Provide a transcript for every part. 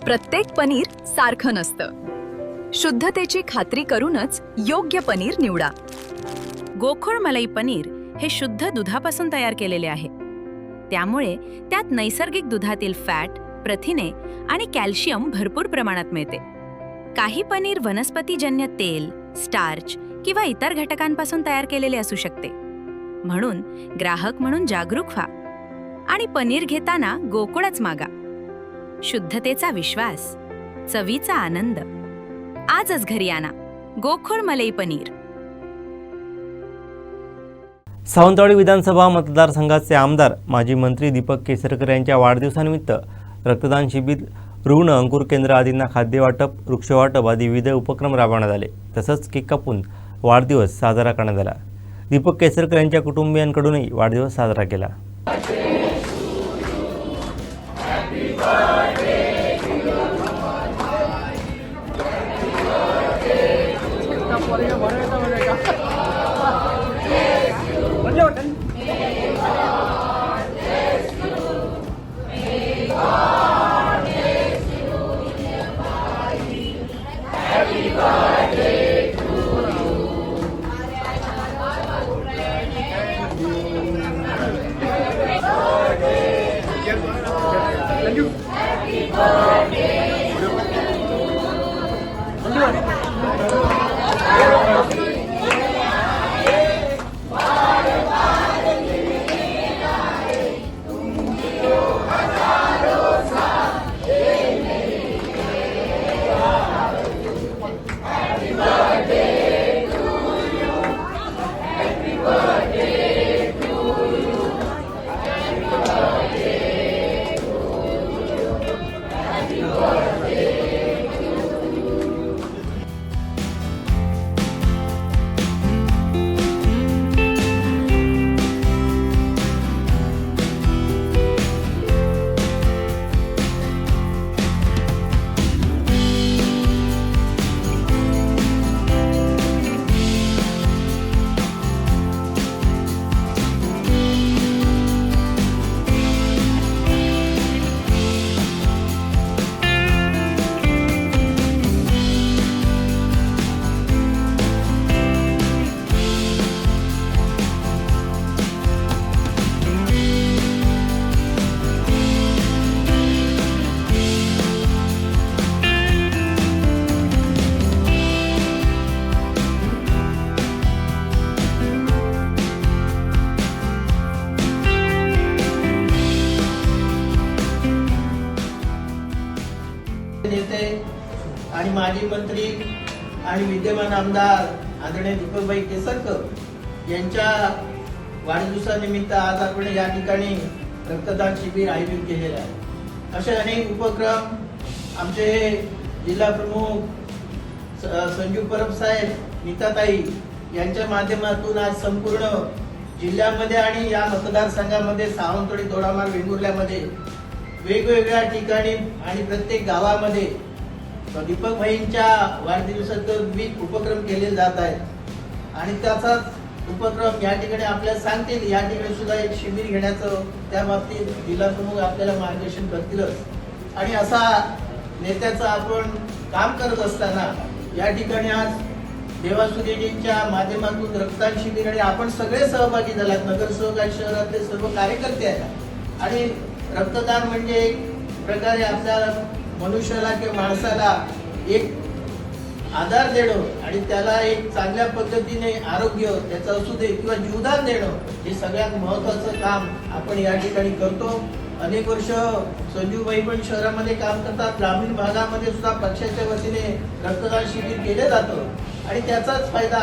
प्रत्येक पनीर सारखं नसतं. शुद्धतेची खात्री करूनच योग्य पनीर निवडा. गोकुळ मलाई पनीर हे शुद्ध दुधापासून तयार केलेले आहे. त्यामुळे त्यात नैसर्गिक दुधातील फॅट, प्रथिने आणि कॅल्शियम भरपूर प्रमाणात मिळते. काही पनीर वनस्पतीजन्य तेल, स्टार्च किंवा इतर घटकांपासून तयार केलेले असू शकते. म्हणून ग्राहक म्हणून जागरूक व्हा आणि पनीर घेताना गोकुळच मागा. शुद्धतेचा विश्वास, चवीचा आनंद. आजच घरी आणा गोकुळ मलाई पनीर. सावंतवाडी विधानसभा मतदारसंघाचे आमदार माजी मंत्री दीपक केसरकर यांच्या वाढदिवसानिमित्त रक्तदान शिबिर, रुग्ण अंकुर केंद्र आदींना खाद्यवाटप, वृक्षवाटप आदी विविध उपक्रम राबवण्यात आले. तसंच केक कापून वाढदिवस साजरा करण्यात आला. दीपक केसरकर यांच्या कुटुंबियांकडूनही वाढदिवस साजरा केला. नेते आणि माजी मंत्री आणि विद्यमान आमदार आदरणीय दीपकभाई केसरकर यांच्या वाढदिवसानिमित्त आज आपण या ठिकाणी रक्तदान शिबिर आयोजित केलेले आहे. असे अनेक उपक्रम आमचे जिल्हा प्रमुख संजू परब साहेब, नीताताई यांच्या माध्यमातून आज संपूर्ण जिल्ह्यामध्ये आणि या मतदारसंघामध्ये सावंतवाडी, दोडामार्ग, वेंगुर्ल्यामध्ये वेगवेगळ्या ठिकाणी आणि प्रत्येक गावामध्ये दीपक भाईंच्या वाढदिवसाचे विविध उपक्रम केले जात आहेत आणि त्याचाच उपक्रम या ठिकाणी आपल्याला सांगतील. या ठिकाणी सुद्धा एक शिबिर घेण्याचं त्या बाबतीत जिल्हा प्रमुख आपल्याला मार्गदर्शन करतीलच. आणि असा नेत्याचं आपण काम करत असताना या ठिकाणी आज देवासुदेजींच्या माध्यमातून रक्तदान शिबिर आणि आपण सगळे सहभागी झालात. नगरसेवक आणि शहरातले सर्व कार्यकर्ते आहेत आणि रक्तदान म्हणजे एक प्रकारे आपल्या मनुष्याला किंवा माणसाला एक आधार देणं आणि त्याला एक चांगल्या पद्धतीने आरोग्य त्याचं असू दे किंवा जीवदान देणं हे सगळ्यात महत्वाचं काम आपण या ठिकाणी करतो. अनेक वर्ष संजूबाई पण शहरामध्ये काम करतात. ग्रामीण भागामध्ये सुद्धा पक्षाच्या वतीने रक्तदान शिबिर केले जातं आणि त्याचाच फायदा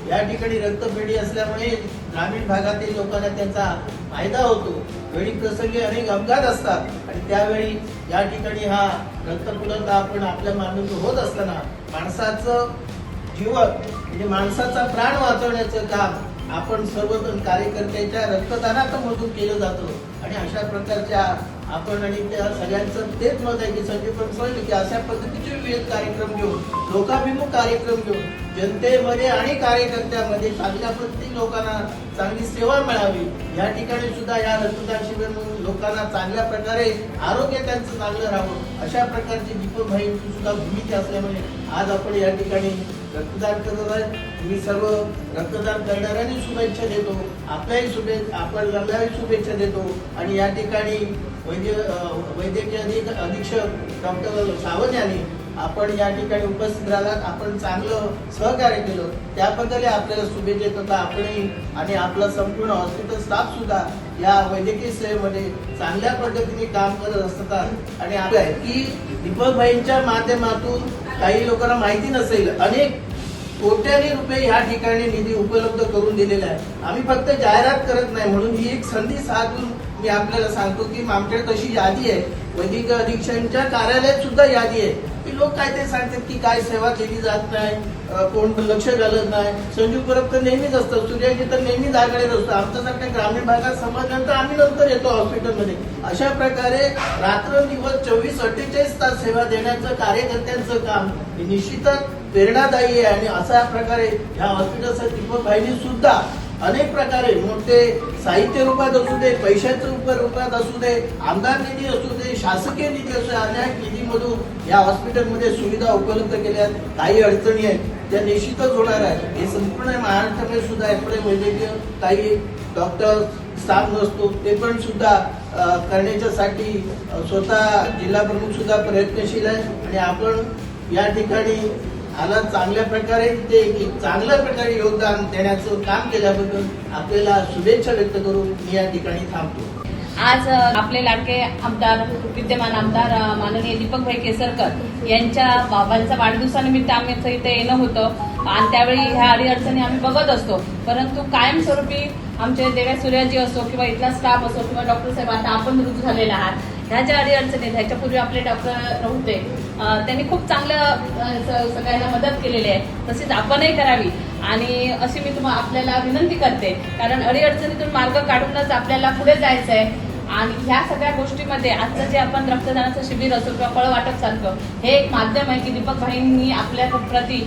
या ठिकाणी रक्तपेढी असल्यामुळे ग्रामीण भागातील लोकांना त्याचा फायदा होतो. वेळी प्रसंगी अनेक अपघात असतात आणि त्यावेळी या ठिकाणी हा रक्तपुरवठा आपण आपल्या मानून होत असताना माणसाचं जीवन म्हणजे माणसाचा प्राण वाचवण्याचं काम आपण सर्वजण कार्यकर्त्याच्या रक्तदानातून केलं जातं आणि अशा प्रकारच्या आपण आणि त्या सगळ्यांचं तेच मत आहे की संजय पण की अशा पद्धतीचे विविध कार्यक्रम घेऊन, लोकाभिमुख कार्यक्रम घेऊन जनतेमध्ये आणि कार्यकर्त्यामध्ये चांगल्या पद्धतीने लोकांना चांगली सेवा मिळावी, या ठिकाणी सुद्धा या रक्तदान शिबिर म्हणून लोकांना चांगल्या प्रकारे आरोग्य त्यांचं चांगलं राहावं अशा प्रकारची दीपक भाईंची सुद्धा भूमिका असल्यामुळे आज आपण या ठिकाणी रक्तदान करत आहे। मी सर्व रक्तदान करणाऱ्यांनी शुभेच्छा देतो, आपल्यालाही शुभेच्छा देतो आणि या ठिकाणी वैद्यकीय अधीक्षक डॉक्टर सावंत यांनी आपण या ठिकाणी उपस्थित राहिलात, आपण चांगलं सहकार्य केलं त्याबद्दल आपल्याला शुभेच्छा देतो। आपणही आणि आपला संपूर्ण हॉस्पिटल स्टाफ सुद्धा या वैद्यकीय सेवेमध्ये चांगल्या पद्धतीने काम करत असतात आणि आपलं आहे की दीपक भाईंच्या माध्यमातून काही लोकांना माहिती नसेल, अनेक कोट्यानी रुपये ह्या ठिकाणी निधी उपलब्ध करून दिलेला आहे। आम्ही फक्त जाहिरात करत नाही, म्हणून ही एक संधी साधून मी आपल्याला सांगतो की आमच्याकडे तशी यादी आहे, वैद्यकीय अधीक्षकांच्या कार्यालयात सुद्धा यादी आहे की लोक काय ते सांगतात की काय सेवा केली जात नाही, कोण लक्ष घालत नाही। संजू परब तर नेहमीच असतं, सूर्याजी तर नेहमीच आघाडीत असतं, आमच्यासारख्या ग्रामीण भागात समजल्यानंतर आम्ही नंतर येतो हॉस्पिटलमध्ये। अशा प्रकारे रात्रंदिवस 24-48 तास सेवा देण्याचं कार्यकर्त्यांचं काम निश्चितच प्रेरणादायी आहे आणि अशा प्रकारे या हॉस्पिटलसाठी दीपक भाईंनी सुद्धा अनेक प्रकारे मोठे साहित्य रूपात असू दे, पैशाच्या रूपात असू दे, आमदार निधी असू दे, शासकीय निधी असू दे, अनेक निधीमधून या हॉस्पिटलमध्ये सुविधा उपलब्ध केल्या आहेत। काही अडचणी आहेत त्या निश्चितच होणार आहे, हे संपूर्ण महाराष्ट्रामध्ये सुद्धा यापुढे वैद्यकीय काही डॉक्टर स्टाफ नसतो ते पण सुद्धा करण्याच्यासाठी स्वतः जिल्हा प्रमुख सुद्धा प्रयत्नशील आहे आणि आपण या ठिकाणी आला चांगल्या प्रकारे ते चांगल्या प्रकारे योगदान देण्याचं काम केल्याबद्दल आपल्याला शुभेच्छा व्यक्त करून मी या ठिकाणी थांबतो। आज आपले लाडके आमदार, विद्यमान आमदार माननीय दीपकभाई केसरकर यांच्या बाबांचा वाढदिवसानिमित्त आमचं इथे येणं होतं आणि त्यावेळी ह्या अडीअडचणी आम्ही बघत असतो, परंतु कायमस्वरूपी आमचे देव्या सूर्याजी असो किंवा इथला स्टाफ असो किंवा डॉक्टर साहेब आता आपण रुजू झालेला आहात, ह्या ज्या अडीअडचणी ह्याच्यापूर्वी आपले डॉक्टर होते त्यांनी खूप चांगलं सगळ्यांना मदत केलेली आहे, तशीच आपणही करावी आणि अशी मी आपल्याला विनंती करते, कारण अडीअडचणीतून मार्ग काढूनच आपल्याला पुढे जायचं आहे। आणि ह्या सगळ्या गोष्टीमध्ये आजचं जे आपण रक्तदानाचं शिबिर असो किंवा फळ वाटप सारखं हे एक माध्यम आहे की दीपक भाईंनी आपल्या प्रती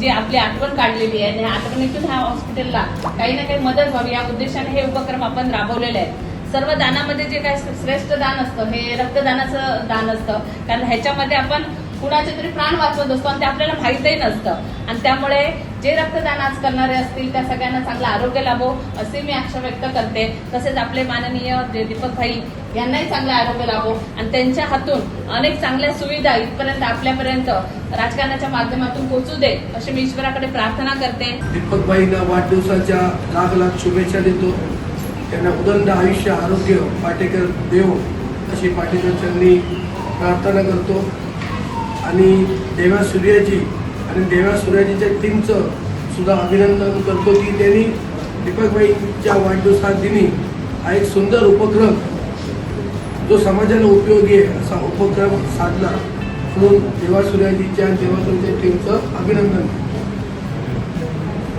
जी आपली आठवण काढलेली आहे, या आठवणीतून ह्या हॉस्पिटलला काही ना काही मदत व्हावी या उद्देशाने हे उपक्रम आपण राबवलेले आहेत। सर्व दानामध्ये जे काही श्रेष्ठ दान असतं हे रक्तदानाचं दान असतं, कारण ह्याच्यामध्ये आपण कुणाचे तरी प्राण वाचवत असतो आणि ते आपल्याला माहीतही नसतं आणि त्यामुळे जे रक्तदान आज करणारे असतील त्या सगळ्यांना चांगलं आरोग्य लाभो असे मी आशा व्यक्त करते। तसेच आपले माननीय दीपक भाई यांनाही चांगलं आरोग्य लाभो आणि त्यांच्या हातून अनेक चांगल्या सुविधा इथपर्यंत आपल्यापर्यंत राजकारणाच्या माध्यमातून पोहोचू दे अशी मी ईश्वराकडे प्रार्थना करते। दीपक भाईंना वाढदिवसाच्या लाख शुभेच्छा देतो, त्यांना उदंड आयुष्य आरोग्य पाटेकर देव अशी पाटेकरांनी प्रार्थना करतो आणि देव्या सूर्याजी आणि देव्या सूर्याजीच्या टीमचं सुद्धा अभिनंदन करतो की त्यांनी दीपकभाईंच्या वाढदिवसादिनी हा एक सुंदर उपक्रम जो समाजाला उपयोगी आहे असा उपक्रम साधला, म्हणून देवा सूर्याजीच्या आणि देवा सूर्याच्या टीमचं अभिनंदन।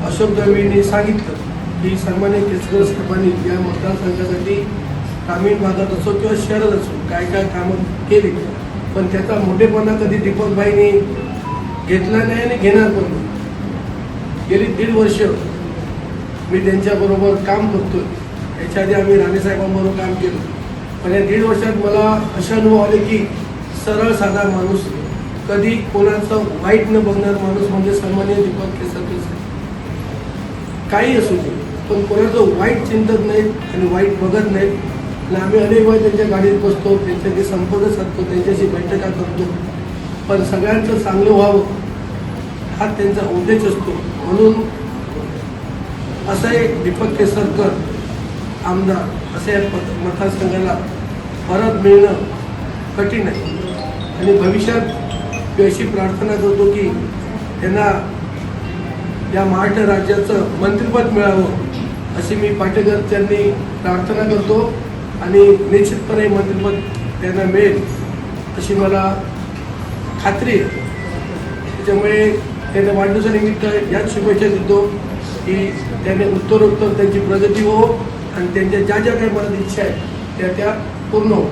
अशोक दळवींनी सांगितलं की सन्मान्य केसरकर साहेबांनी या मतदारसंघासाठी ग्रामीण भागात असो किंवा शहरात असो काय काय कामं केली, पण त्याचा मोठेपणा कधी दीपकभाईंनी घेतला नाही आणि घेणार पण नाही। गेली 1.5 वर्ष मी त्यांच्याबरोबर काम करतोय, याच्या आधी आम्ही राणेसाहेबांबरोबर काम केलं, पण या 1.5 वर्षात मला असे अनुभव आले की सरळ साधा माणूस, कधी कोणाचं वाईट न बघणार माणूस म्हणजे सन्मान्य दीपक केसरकर साहेब। काही असू दे पण कोणाचं वाईट चिंतत नाहीत आणि वाईट बघत नाहीत आणि आम्ही अनेक वेळा त्यांच्या गाडीत बसतो, त्यांच्याशी संपर्क साधतो, त्यांच्याशी बैठका करतो, पण सगळ्यांचं चांगलं व्हावं हा त्यांचा उद्देश असतो। म्हणून असं एक दीपक केसरकर आमदार असे मतदारसंघाला परत मिळणं कठीण आहे आणि भविष्यात मी अशी प्रार्थना करतो की त्यांना या महाराष्ट्र राज्याचं मंत्रिपद मिळावं अशी मी पाटेकरांनी प्रार्थना करतो आणि निश्चितपणे मंत्रिपद त्यांना मिळेल अशी मला खात्री आहे। त्याच्यामुळे त्यांना वाढदिवसानिमित्त याच शुभेच्छा देतो की त्याने उत्तरोत्तर त्यांची प्रगती हो आणि त्यांच्या ज्या ज्या काही मनात इच्छा आहे त्या पूर्ण हो।